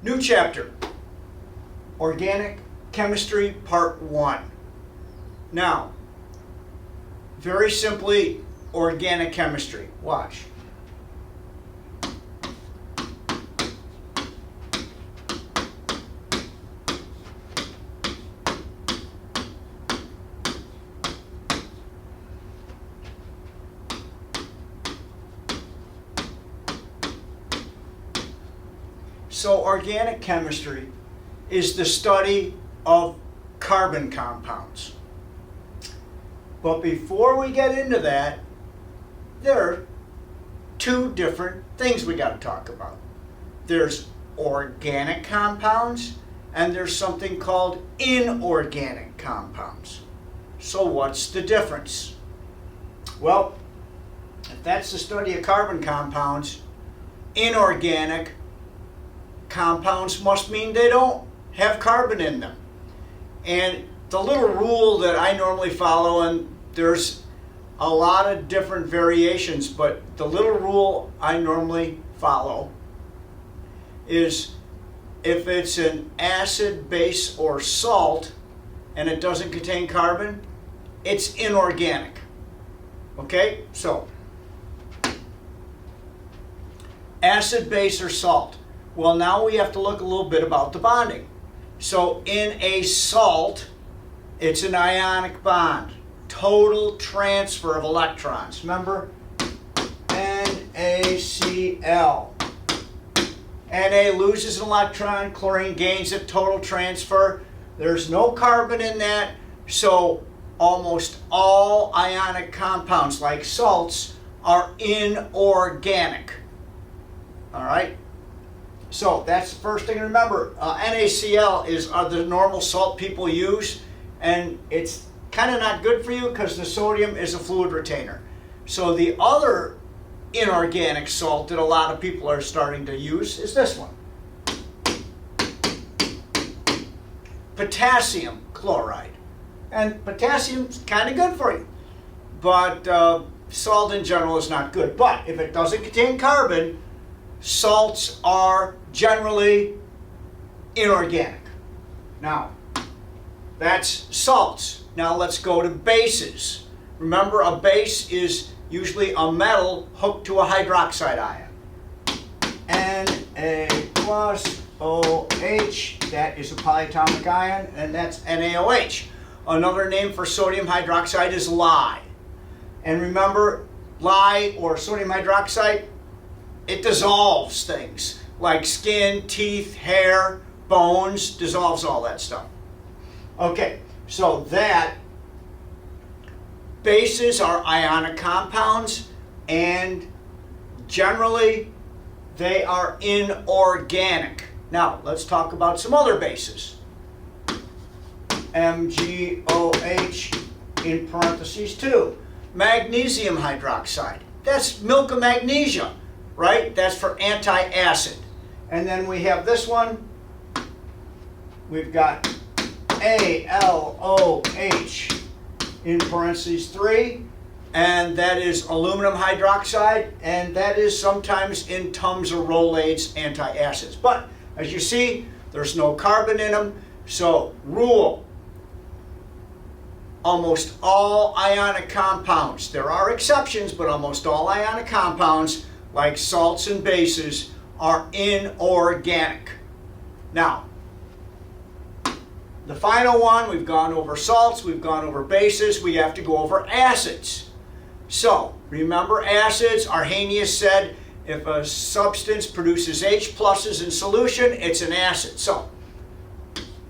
New chapter, Organic Chemistry Part 1. Now, very simply, organic chemistry. Watch. So organic chemistry is the study of carbon compounds. But before we get into that, there are two different things we got to talk about. There's organic compounds and there's something called inorganic compounds. So what's the difference? Well, if that's the study of carbon compounds, inorganic compounds must mean they don't have carbon in them. And the little rule that I normally follow, and there's a lot of different variations, but the little rule I normally follow is if it's an acid, base, or salt and it doesn't contain carbon, it's inorganic. Okay, so acid, base, or salt. Well, now we have to look a little bit about the bonding. So in a salt, it's an ionic bond. Total transfer of electrons. Remember? NaCl. Na loses an electron, chlorine gains it, total transfer. There's no carbon in that, so almost all ionic compounds, like salts, are inorganic. All right? So that's the first thing to remember. NaCl is the normal salt people use, and it's kind of not good for you because the sodium is a fluid retainer. So the other inorganic salt that a lot of people are starting to use is this one. Potassium chloride. And potassium's kind of good for you, but salt in general is not good. But if it doesn't contain carbon, salts are generally inorganic. Now, that's salts. Now let's go to bases. Remember, a base is usually a metal hooked to a hydroxide ion. Na plus OH, that is a polyatomic ion, and that's NaOH. Another name for sodium hydroxide is lye. And remember, lye or sodium hydroxide, it dissolves things like skin, teeth, hair, bones, dissolves all that stuff. Okay, so that bases are ionic compounds, and generally they are inorganic. Now, let's talk about some other bases. MgOH in parentheses 2. Magnesium hydroxide. That's milk of magnesia, right? That's for anti-acid. And then we have this one. We've got ALOH in parentheses 3, and that is aluminum hydroxide, and that is sometimes in Tums or Rolaids anti-acids. But as you see, there's no carbon in them, so rule: almost all ionic compounds, there are exceptions, but almost all ionic compounds, like salts and bases, are inorganic. Now, the final one, we've gone over salts, we've gone over bases, we have to go over acids. So, remember acids, Arrhenius said, if a substance produces H pluses in solution, it's an acid. So,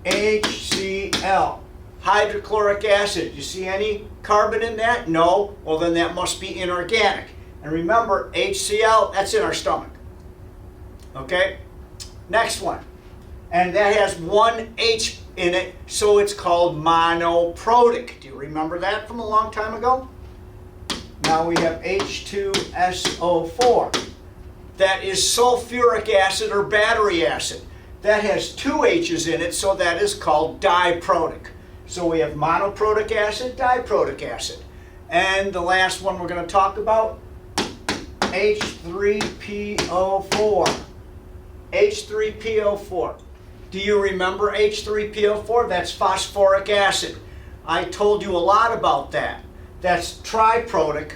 HCl, hydrochloric acid. You see any carbon in that? No. Well, then that must be inorganic. And remember, HCl, that's in our stomach. Okay? Next one. And that has one H in it, so it's called monoprotic. Do you remember that from a long time ago? Now we have H2SO4. That is sulfuric acid or battery acid. That has two H's in it, so that is called diprotic. So we have monoprotic acid, diprotic acid. And the last one we're going to talk about, H3PO4. H3PO4. Do you remember H3PO4? That's phosphoric acid. I told you a lot about that. That's triprotic,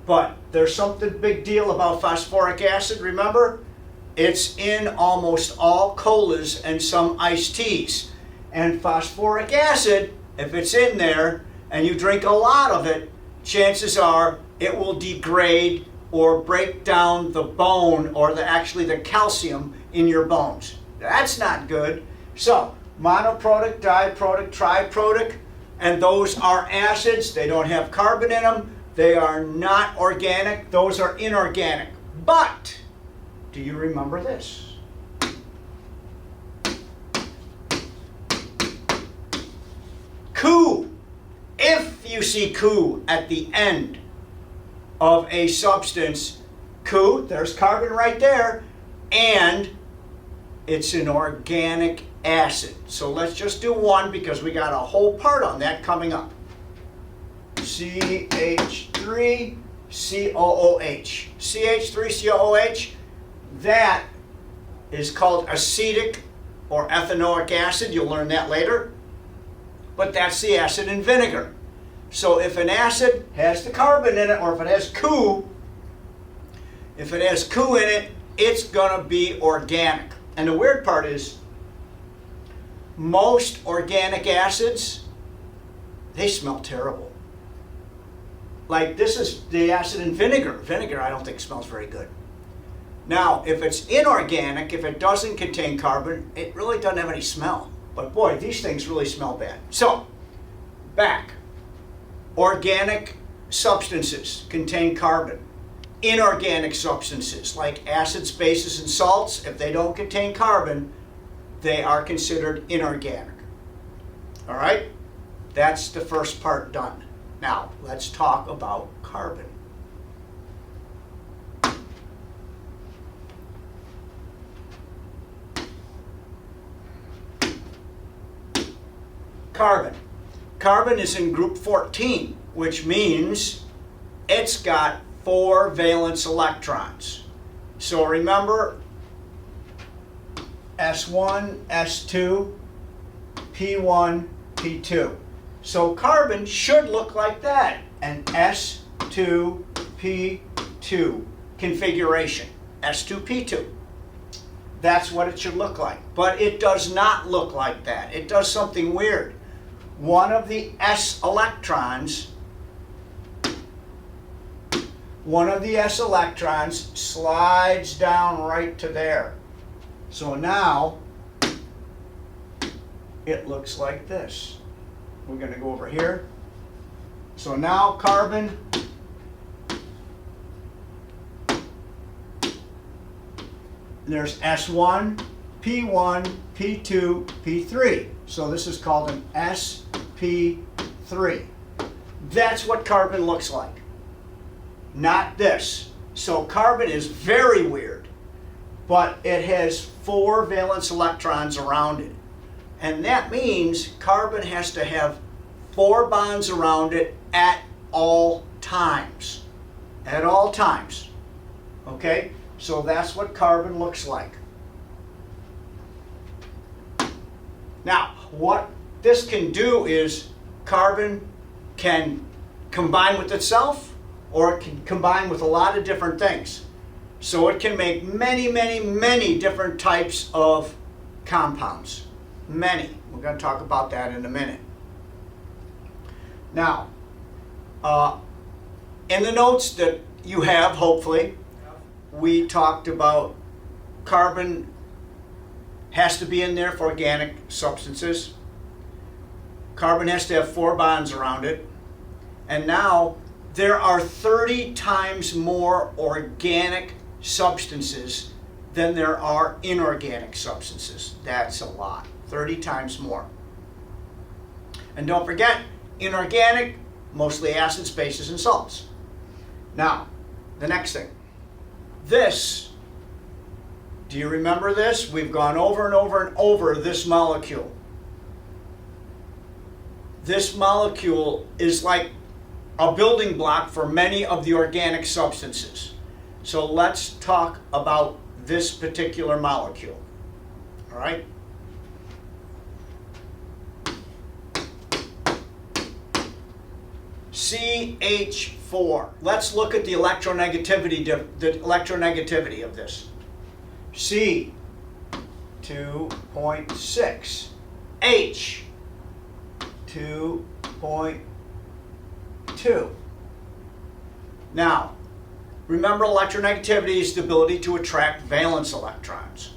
but there's something big deal about phosphoric acid, remember? It's in almost all colas and some iced teas. And phosphoric acid, if it's in there and you drink a lot of it, chances are it will degrade or break down the bone or actually the calcium in your bones. That's not good. So, monoprotic, diprotic, triprotic, and those are acids. They don't have carbon in them. They are not organic. Those are inorganic. But, do you remember this? Cu. If you see Cu at the end of a substance, Cu, there's carbon right there, and it's an organic acid. So let's just do one because we got a whole part on that coming up. CH3COOH. CH3COOH, that is called acetic or ethanoic acid. You'll learn that later. But that's the acid in vinegar. So if an acid has the carbon in it, or if it has Cu, in it, it's going to be organic. And the weird part is, most organic acids, they smell terrible. Like this is the acid in vinegar. Vinegar I don't think smells very good. Now, if it's inorganic, if it doesn't contain carbon, it really doesn't have any smell. But boy, these things really smell bad. So, back. Organic substances contain carbon. Inorganic substances like acids, bases, and salts, if they don't contain carbon, they are considered inorganic. All right? That's the first part done. Now, let's talk about carbon. Carbon. Carbon is in group 14, which means it's got 4 valence electrons. So remember, S1, S2, P1, P2. So carbon should look like that, an S2, P2 configuration, S2, P2. That's what it should look like. But it does not look like that. It does something weird. One of the S electrons slides down right to there. So now it looks like this. We're going to go over here. So now carbon there's S1, P1, P2, P3. So this is called an sp3. That's what carbon looks like. Not this. So carbon is very weird, but it has 4 valence electrons around it. And that means carbon has to have 4 bonds around it at all times. At all times. Okay? So that's what carbon looks like. Now, what this can do is carbon can combine with itself, or it can combine with a lot of different things. So it can make many, many, many different types of compounds. Many. We're going to talk about that in a minute. Now, in the notes that you have, hopefully, we talked about carbon has to be in there for organic substances. Carbon has to have 4 bonds around it. And now there are 30 times more organic substances than there are inorganic substances. That's a lot. 30 times more. And don't forget, inorganic, mostly acids, bases, and salts. Now, the next thing. This, do you remember this? We've gone over and over and over this molecule. This molecule is like a building block for many of the organic substances. So let's talk about this particular molecule. All right? CH4. Let's look at the electronegativity of this. C, 2.6. H, 2.2. Now, remember, electronegativity is the ability to attract valence electrons.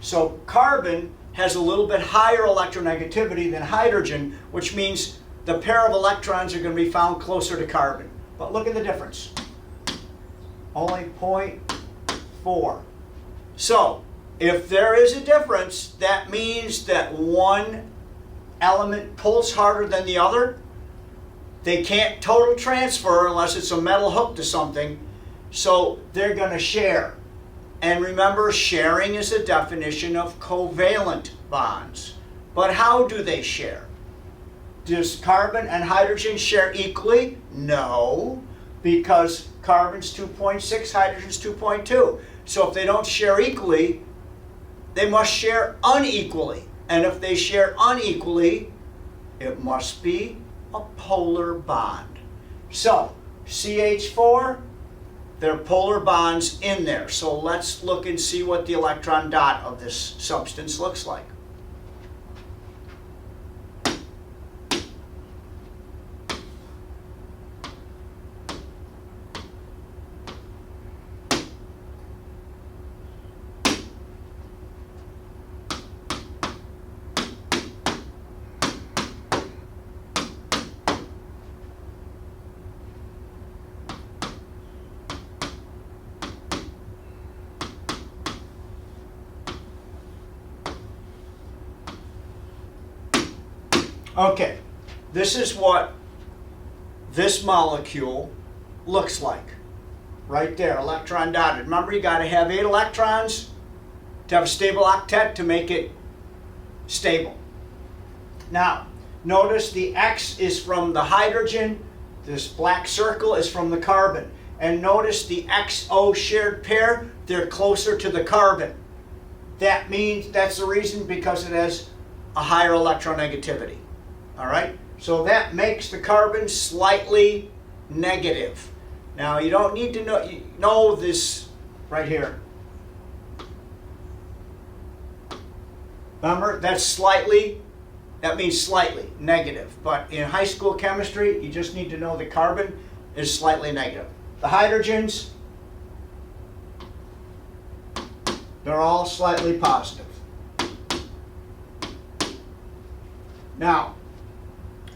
So carbon has a little bit higher electronegativity than hydrogen, which means the pair of electrons are going to be found closer to carbon. But look at the difference. Only 0.4. So, if there is a difference, that means that one element pulls harder than the other. They can't total transfer unless it's a metal hooked to something. So they're going to share. And remember, sharing is a definition of covalent bonds. But how do they share? Does carbon and hydrogen share equally? No, because carbon's 2.6, hydrogen's 2.2. So if they don't share equally, they must share unequally. And if they share unequally, it must be a polar bond. So, CH4, there are polar bonds in there. So let's look and see what the electron dot of this substance looks like. Okay, this is what this molecule looks like. Right there, electron dotted. Remember, you got to have 8 electrons to have a stable octet to make it stable. Now, notice the X is from the hydrogen, this black circle is from the carbon. And notice the XO shared pair, they're closer to the carbon. That means, that's the reason, because it has a higher electronegativity. All right, so that makes the carbon slightly negative. Now you don't need to know this right here. Remember, that's slightly, that means slightly negative. But in high school chemistry, you just need to know the carbon is slightly negative. The hydrogens, they're all slightly positive. Now,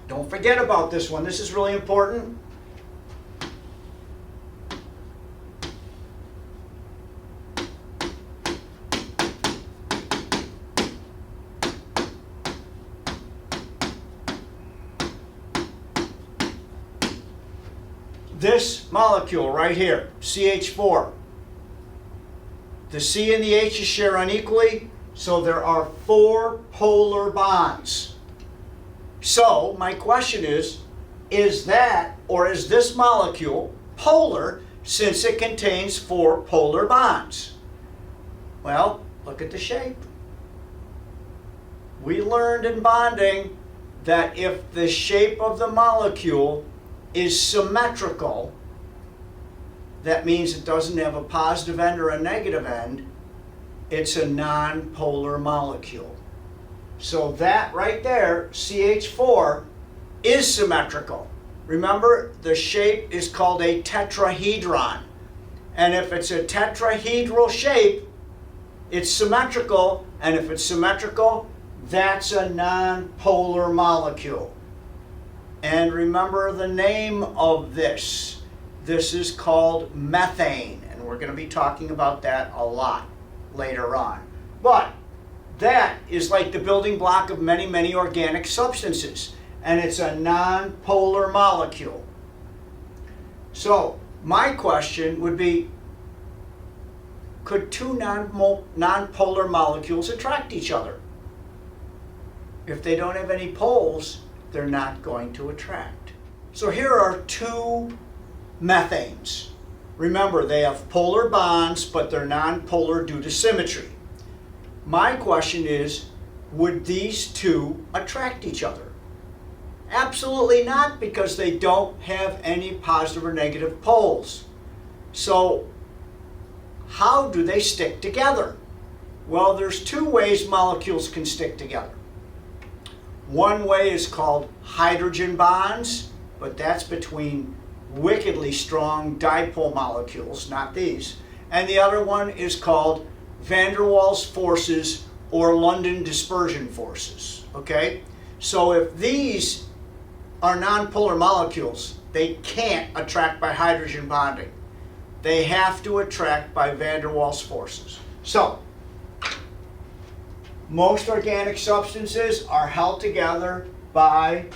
don't forget about this one. This is really important. This molecule right here, CH4, the C and the H share unequally, so there are 4 polar bonds. So, my question is that, or is this molecule polar since it contains 4 polar bonds? Well, look at the shape. We learned in bonding that if the shape of the molecule is symmetrical, that means it doesn't have a positive end or a negative end, it's a non-polar molecule. So that right there, CH4, is symmetrical. Remember, the shape is called a tetrahedron. And if it's a tetrahedral shape, it's symmetrical. And if it's symmetrical, that's a non-polar molecule. And remember the name of this. This is called methane. And we're going to be talking about that a lot later on. But that is like the building block of many, many organic substances. And it's a non-polar molecule. So, my question would be, could 2 non-polar molecules attract each other? If they don't have any poles, they're not going to attract. So here are 2 methanes. Remember, they have polar bonds, but they're non-polar due to symmetry. My question is, would these two attract each other? Absolutely not, because they don't have any positive or negative poles. So, how do they stick together? Well, there's two ways molecules can stick together. One way is called hydrogen bonds, but that's between wickedly strong dipole molecules, not these. And the other one is called van der Waals forces or London dispersion forces, okay? So if these are nonpolar molecules, they can't attract by hydrogen bonding. They have to attract by van der Waals forces. So, most organic substances are held together by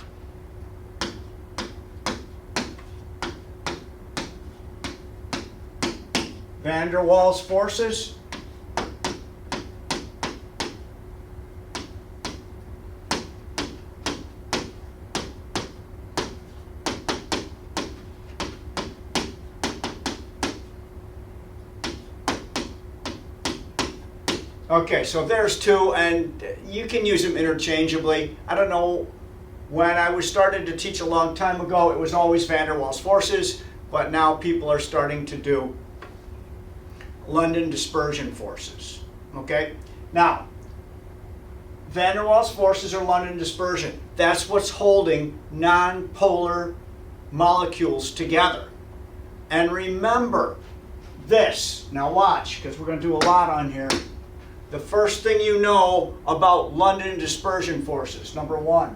van der Waals forces. Okay, so there's two, and you can use them interchangeably. I don't know, when I was started to teach a long time ago, it was always van der Waals forces, but now people are starting to do London dispersion forces. Okay? Now, van der Waals forces or London dispersion, that's what's holding nonpolar molecules together. And remember this. Now watch, because we're going to do a lot on here. The first thing you know about London dispersion forces, number one.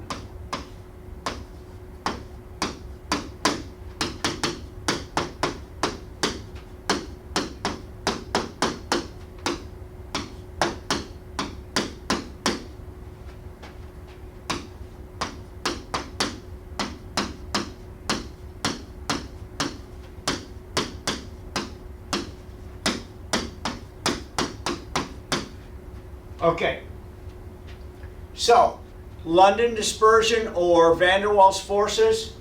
Okay, so London dispersion or van der Waals forces,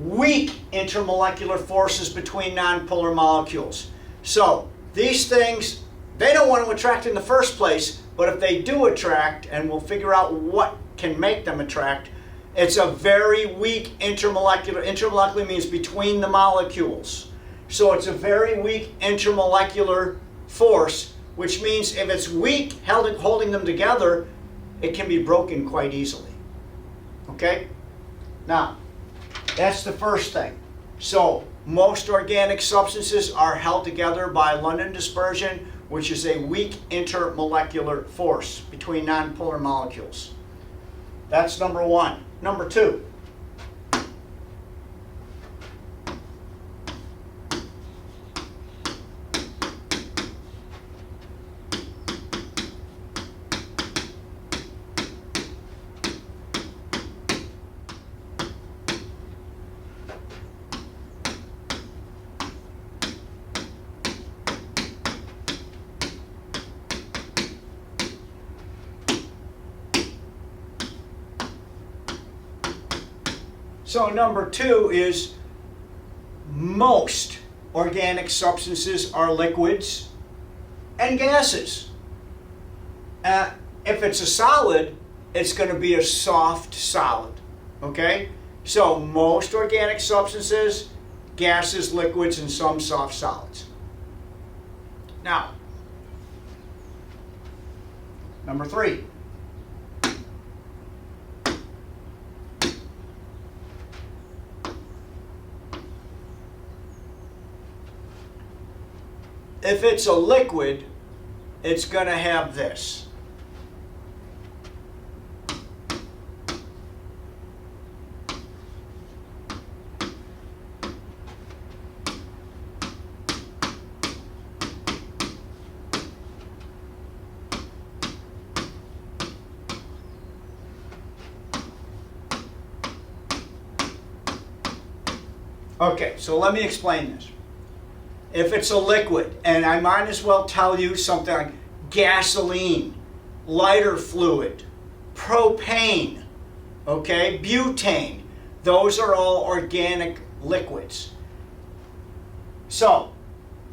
weak intermolecular forces between nonpolar molecules. So these things, they don't want to attract in the first place, but if they do attract, and we'll figure out what can make them attract, it's a very weak intermolecular. Intermolecular means between the molecules. So it's a very weak intermolecular force, which means if it's weak, holding them together, it can be broken quite easily. Okay? Now, that's the first thing. So, most organic substances are held together by London dispersion, which is a weak intermolecular force between nonpolar molecules. That's number one. Number two. So number two is most organic substances are liquids and gases. If it's a solid, it's going to be a soft solid. Okay? So most organic substances, gases, liquids, and some soft solids. Now, number three. If it's a liquid, it's going to have this. Okay, so let me explain this. If it's a liquid, and I might as well tell you something like gasoline, lighter fluid, propane, okay, butane, those are all organic liquids. So,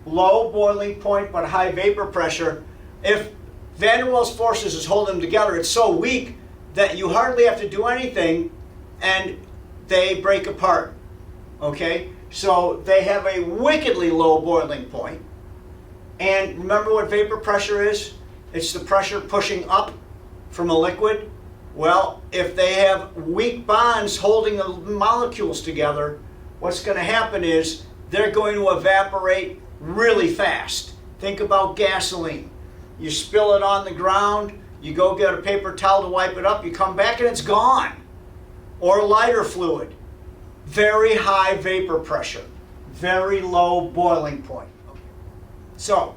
low boiling point but high vapor pressure, if van der Waals forces is holding them together, it's so weak that you hardly have to do anything and they break apart. Okay? So they have a wickedly low boiling point. And remember what vapor pressure is? It's the pressure pushing up from a liquid. Well, if they have weak bonds holding the molecules together, what's going to happen is they're going to evaporate really fast. Think about gasoline. You spill it on the ground, you go get a paper towel to wipe it up, you come back and it's gone. Or lighter fluid. Very high vapor pressure, very low boiling point. So,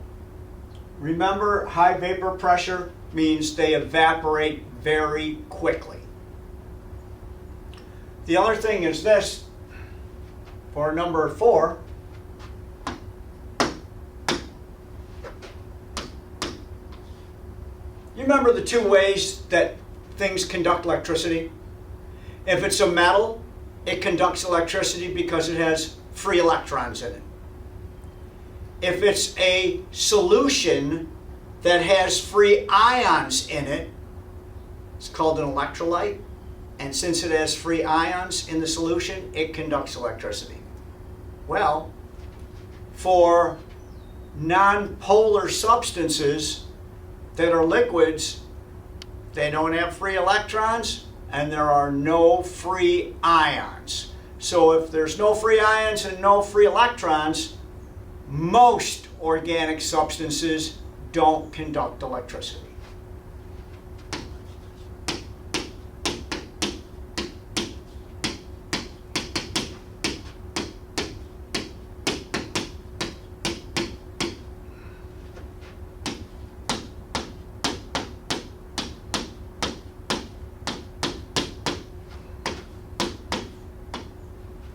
remember, high vapor pressure means they evaporate very quickly. The other thing is this, for number 4, you remember the 2 ways that things conduct electricity? If it's a metal, it conducts electricity because it has free electrons in it. If it's a solution that has free ions in it, it's called an electrolyte. And since it has free ions in the solution, it conducts electricity. Well, for non-polar substances that are liquids, they don't have free electrons and there are no free ions. So if there's no free ions and no free electrons, most organic substances don't conduct electricity.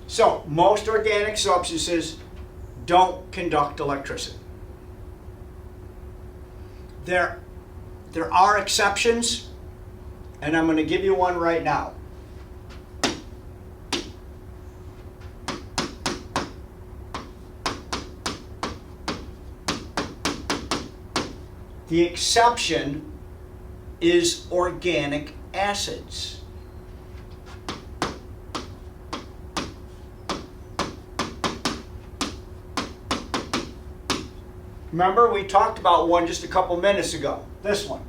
So, most organic substances don't conduct electricity. There are exceptions, and I'm going to give you one right now. The exception is organic acids. Remember, we talked about one just a couple minutes ago. This one.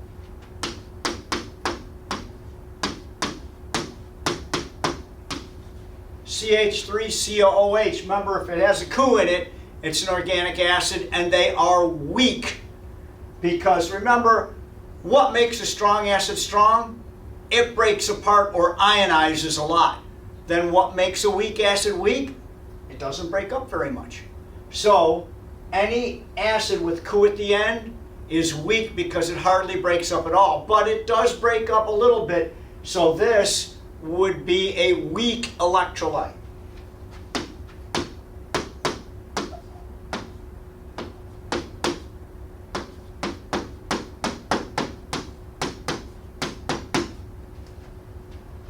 CH3COOH. Remember, if it has a Cu in it, it's an organic acid, and they are weak. Because remember, what makes a strong acid strong? It breaks apart or ionizes a lot. Then what makes a weak acid weak? It doesn't break up very much. So, any acid with Cu at the end is weak because it hardly breaks up at all. But it does break up a little bit, so this would be a weak electrolyte.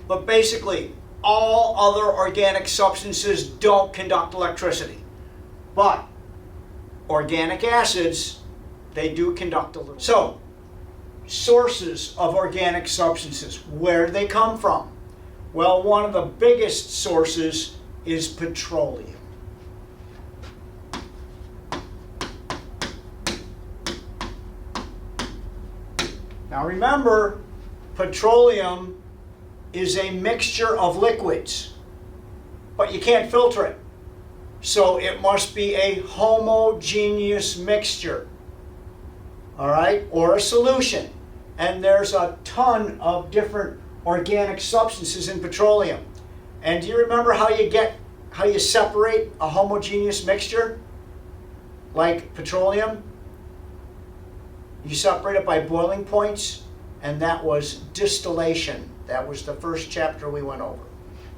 But basically, all other organic substances don't conduct electricity. But organic acids, they do conduct a little. So, sources of organic substances, where do they come from? Well, one of the biggest sources is petroleum. Now remember, petroleum is a mixture of liquids, but you can't filter it. So it must be a homogeneous mixture, all right, or a solution. And there's a ton of different organic substances in petroleum. And do you remember how you separate a homogeneous mixture like petroleum? You separate it by boiling points, and that was distillation. That was the first chapter we went over.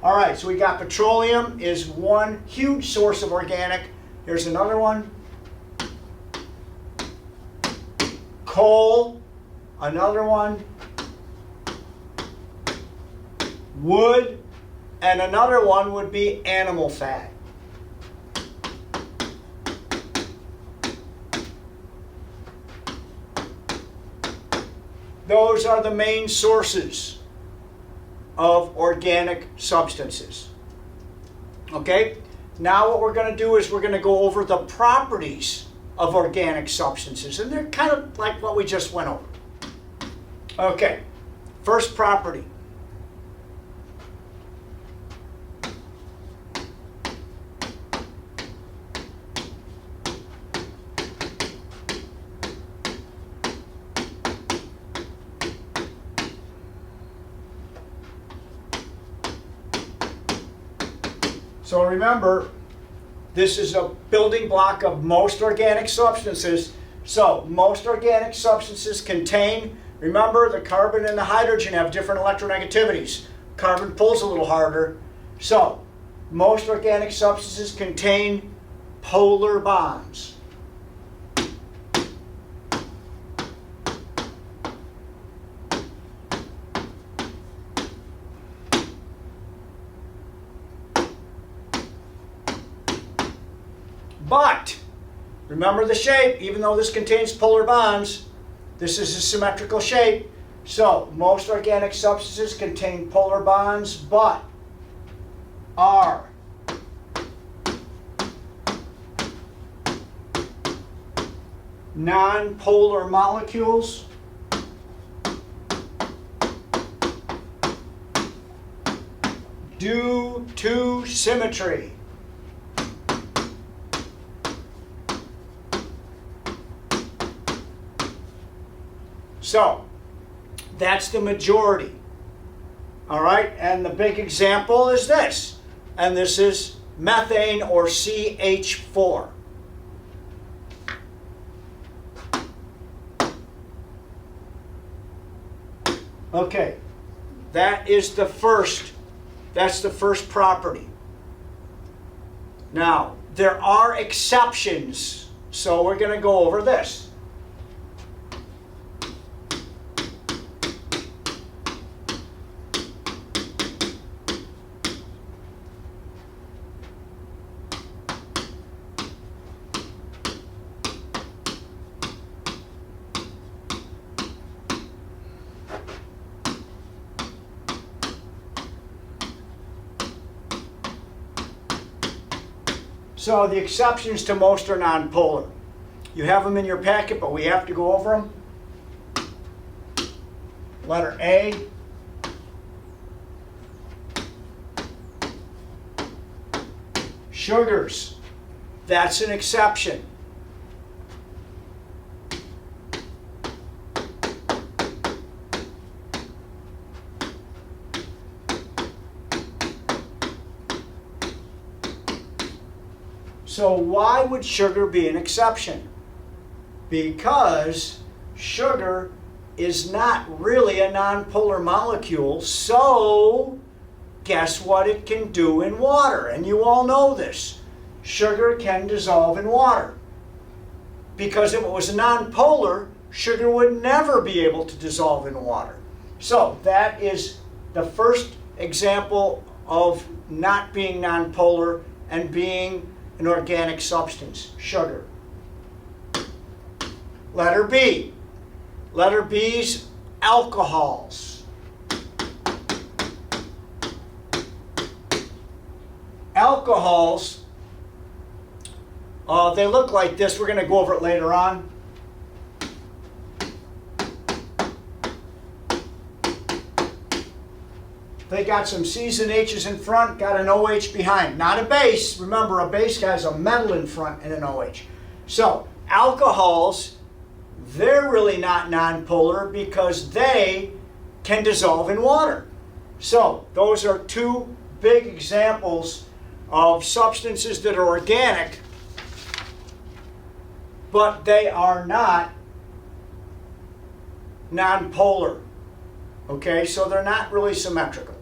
All right, so we got petroleum is one huge source of organic. Here's another one. Coal, another one. Wood, and another one would be animal fat. Those are the main sources of organic substances. Okay? Now what we're going to do is we're going to go over the properties of organic substances. And they're kind of like what we just went over. Okay. First property. So remember, this is a building block of most organic substances. So most organic substances contain, remember, the carbon and the hydrogen have different electronegativities. Carbon pulls a little harder. So most organic substances contain polar bonds. But, remember the shape, even though this contains polar bonds, this is a symmetrical shape. So, most organic substances contain polar bonds, but are non-polar molecules due to symmetry. So, that's the majority. All right, and the big example is this. And this is methane, or CH4. Okay, that's the first property. Now, there are exceptions, so we're going to go over this. So the exceptions to most are nonpolar. You have them in your packet, but we have to go over them. Letter A. Sugars. That's an exception. So why would sugar be an exception? Because sugar is not really a nonpolar molecule, so guess what it can do in water? And you all know this. Sugar can dissolve in water. Because if it was nonpolar, sugar would never be able to dissolve in water. So that is the first example of not being nonpolar and being an organic substance, sugar. Letter B. Letter B's alcohols. Alcohols, they look like this. We're going to go over it later on. They got some C's and H's in front, got an OH behind. Not a base. Remember, a base has a metal in front and an OH. So, alcohols, they're really not nonpolar because they can dissolve in water. So, those are two big examples of substances that are organic, but they are not nonpolar. Okay, so they're not really symmetrical.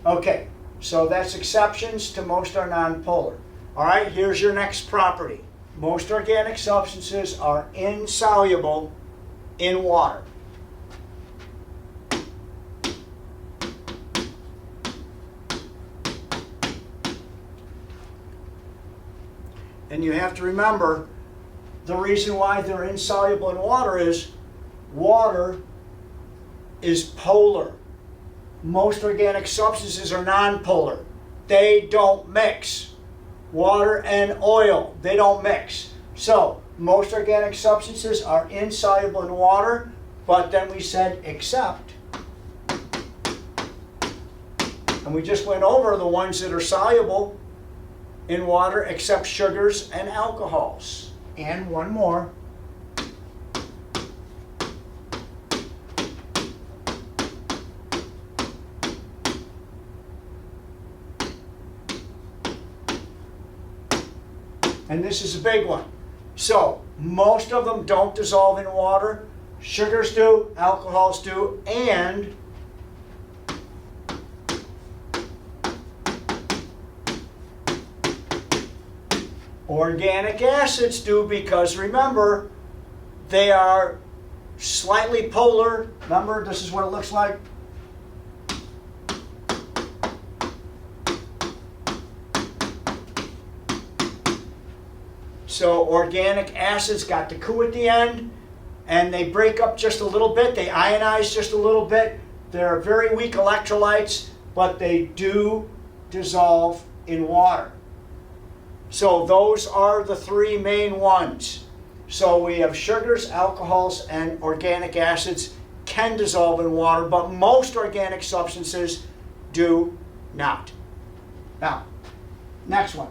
Okay, so that's exceptions to most are nonpolar. All right, here's your next property. Most organic substances are insoluble in water. And you have to remember, the reason why they're insoluble in water is water is polar. Most organic substances are nonpolar. They don't mix. Water and oil, they don't mix. So most organic substances are insoluble in water, but then we said except. And we just went over the ones that are soluble in water except sugars and alcohols. And one more. And this is a big one. So most of them don't dissolve in water. Sugars do, alcohols do, and organic acids do, because remember, they are slightly polar. Remember, this is what it looks like. So organic acids got the Ku at the end, and they break up just a little bit. They ionize just a little bit. They're very weak electrolytes, but they do dissolve in water. So those are the three main ones. So we have sugars, alcohols, and organic acids can dissolve in water, but most organic substances do not. Now, next one.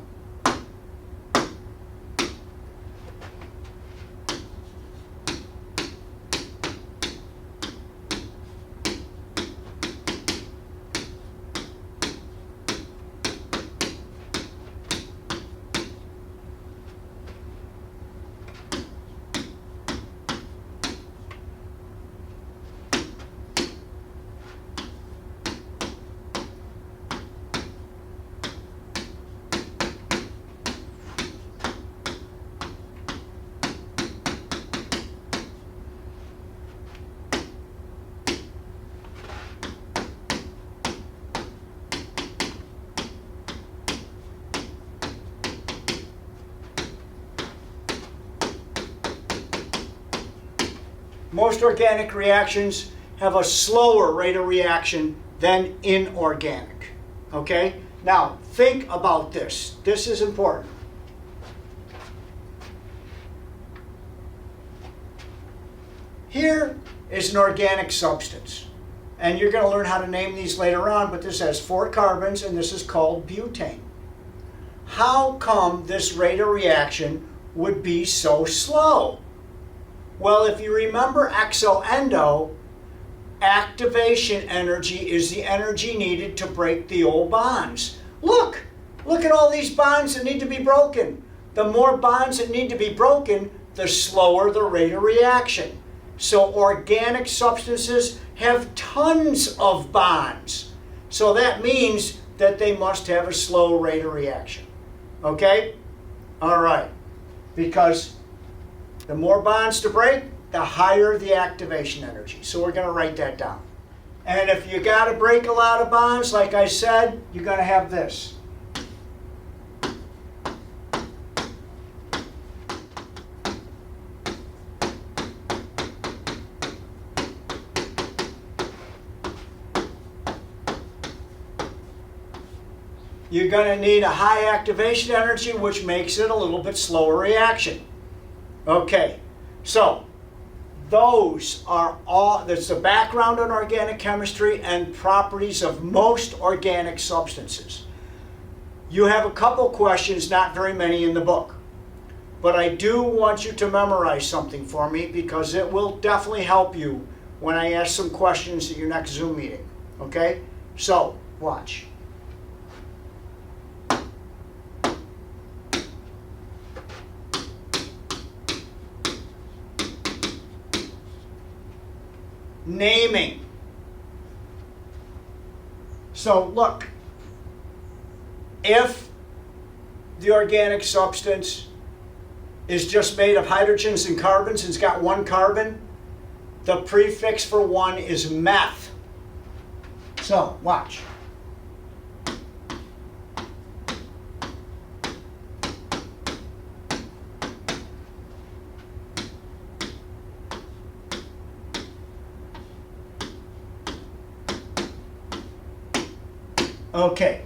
Most organic reactions have a slower rate of reaction than inorganic. Okay? Now, think about this. This is important. Here is an organic substance. And you're going to learn how to name these later on, but this has 4 carbons, and this is called butane. How come this rate of reaction would be so slow? Well, if you remember exo-endo, activation energy is the energy needed to break the old bonds. Look at all these bonds that need to be broken. The more bonds that need to be broken, the slower the rate of reaction. So organic substances have tons of bonds. So that means that they must have a slow rate of reaction. Okay? All right. Because the more bonds to break, the higher the activation energy. So we're going to write that down. And if you got to break a lot of bonds, like I said, you're going to have this. You're going to need a high activation energy, which makes it a little bit slower reaction. Okay, so those are all, that's the background on organic chemistry and properties of most organic substances. You have a couple questions, not very many in the book. But I do want you to memorize something for me, because it will definitely help you when I ask some questions at your next Zoom meeting. Okay? So, watch. Naming. So look, if the organic substance is just made of hydrogens and carbons and it's got 1 carbon, the prefix for 1 is meth. So watch. Okay,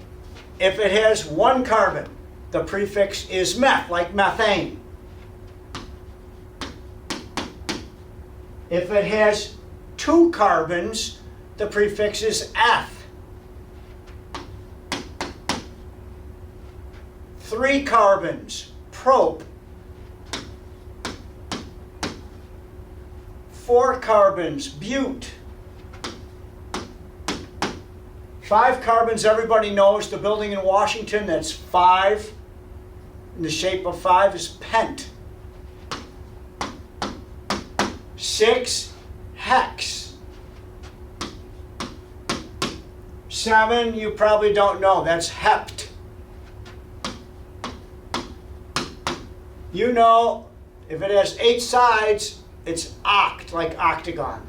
if it has one carbon, the prefix is meth, like methane. If it has two carbons, the prefix is eth. 3 carbons, prop. 4 carbons, bute. 5 carbons, everybody knows the building in Washington that's 5, in the shape of 5, is pent. 6, hex. 7, you probably don't know, that's hept. You know, if it has 8 sides, it's oct, like octagon.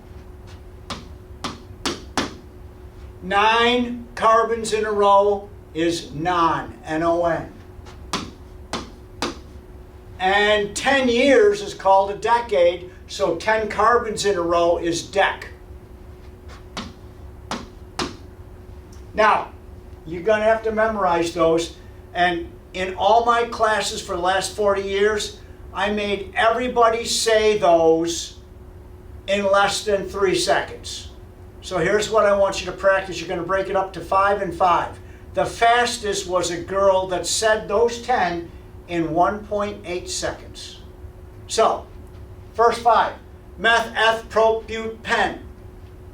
9 carbons in a row is non, N-O-N. And 10 years is called a decade, so 10 carbons in a row is dec. Now, you're going to have to memorize those, and in all my classes for the last 40 years, I made everybody say those in less than 3 seconds. So here's what I want you to practice. You're going to break it up to 5 and 5. The fastest was a girl that said those 10 in 1.8 seconds. So, first 5, meth, eth, prop, bute, pen.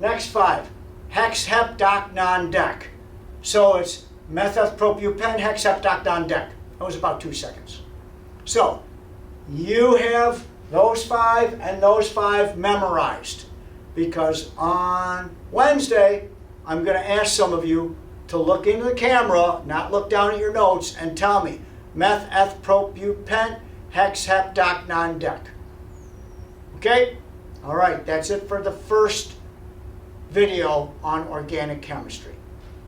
Next 5, hex, hep, doc, non, dec. So it's meth, eth, prop, bute, pen, hex, hep, doc, non, dec. That was about 2 seconds. So, you have those 5 and those 5 memorized, because on Wednesday, I'm going to ask some of you to look into the camera, not look down at your notes, and tell me meth, eth, prop, bute, pen, hex, hep, doc, non, dec. Okay? All right, that's it for the first video on organic chemistry.